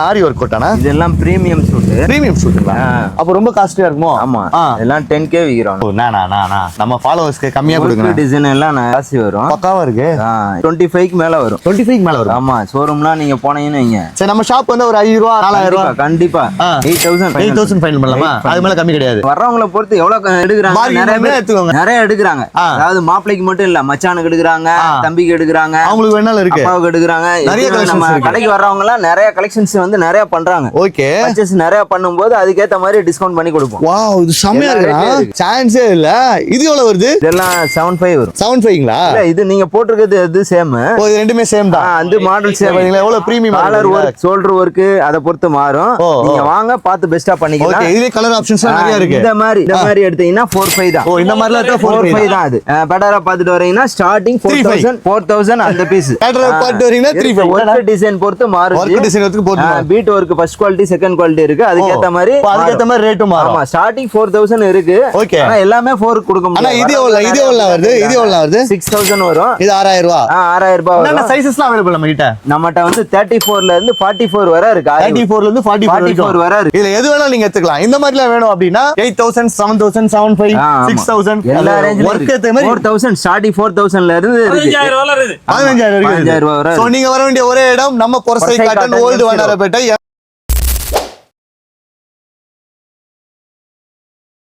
ஆரி work கோட்டானா? இதெல்லாம் premium suit. Premium சூட்டுங்களா? அப்ப ரொம்ப காஸ்ட்லியா இருக்குமோ? ஆமா, எல்லாம் 10K விக்கிறோம். நம்ம ஃபாலோவர்ஸ்க்கு கம்மியா கொடுங்க. டிசைன் எல்லாம் ஜாஸ்தி வரும். பக்காவா இருக்கு. 25க்கு மேல வரும். 25க்கு மேல வரும். ஆமா, ஷோரூம்லாம் நீங்க போனீங்கன்னு வைங்க. சரி, நம்ம ஷாப் வந்து ஒரு 5000 ரூபாய் 4000 ரூபாய் கண்டிப்பா 8000 ஃபைனல் பண்ணலாமா? அது மேல கம்மி கிடையாது. வர்றவங்கள பொறுத்து எவ்வளவு எடுக்கிறாங்க. நிறைய எடுக்கிறாங்க. அதாவது மாப்பிளைக்கு மட்டும் இல்ல, மச்சானுக்கு எடுக்கிறாங்க, தம்பிக்கு எடுக்கிறாங்க, அவங்களுக்கு வேணாலும் இருக்கு, அப்பாவுக்கு எடுக்கிறாங்க. நிறைய நம்ம கடைக்கு வர்றவங்க எல்லாம் நிறைய கலெக்ஷன்ஸ் வந்து நிறைய பண்றாங்க. ஓகே, பர்ச்சேஸ் நிறைய பண்ணும்போது அதுக்கேத்த மாதிரி டிஸ்கவுண்ட் பண்ணி கொடுப்போம். வாவ், இது செமையா இருக்கு. சான்ஸே இல்ல. இது எவ்வளவு வருது? இதெல்லாம் 75 வரும். 75ங்களா? இல்ல, இது நீங்க போட்டுருக்கிறது அது சேம். ஓ, இது ரெண்டுமே சேம் தான். அந்த மாடல் சேம். பாத்தீங்களா எவ்வளவு premium. Collar work, shoulder work அத பொறுத்து மாறும். நீங்க வாங்க, பார்த்து பெஸ்டா பண்ணிக்கலாம். ஓகே, இதுல கலர் ஆப்ஷன்ஸ் நிறைய இருக்கு. இந்த மாதிரி எடுத்தீங்கன்னா 45 தான். ஓ, இந்த மாதிரில எடுத்தா 45 தான். அது பெட்டரா பார்த்துட்டு வரீங்கன்னா ஸ்டார்டிங் 4000 அந்த பீஸ். பெட்டரா பார்த்து வரீங்கன்னா 35. ஒர்க் டிசைன் பொறுத்து மாறும். ஒர்க் டிசைன் வந்து போட்டு bead work first quality second quality இருக்கு. அதுக்கு ஏத்த மாதிரி ரேட்டும் மாறும். ஆமா, ஸ்டார்டிங் 4000 இருக்கு. ஓகே, ஆனா எல்லாமே 4 கொடுக்க முடியாது. ஆனா இது எவ்வளவு வருது? 6000 வரும். இது 6000 ரூபாய். 6000 ரூபாய் வரும். என்ன சைஸஸ்லாம் அவேலபிள் நம்ம கிட்ட? நம்மட்ட வந்து 34ல இருந்து 44 வரை இருக்கு. 34ல இருந்து 44 வரை இருக்கு. இதுல எது வேணாலும் நீங்க எடுத்துக்கலாம். இந்த மாதிரிலாம் வேணும் அப்படினா 8000, 7000, 7500, 6000 எல்லா ரேஞ்சிலும் வர்க் ஏத்த மாதிரி 4000 ஸ்டார்டிங் 4000ல இருந்து இருக்கு. 15000 வரை. 15000 வரை. சோ நீங்க வர வேண்டிய ஒரே இடம் நம்ம பொரசை காட்டன் ஓல்ட் வண்ணாரப்பேட்டை.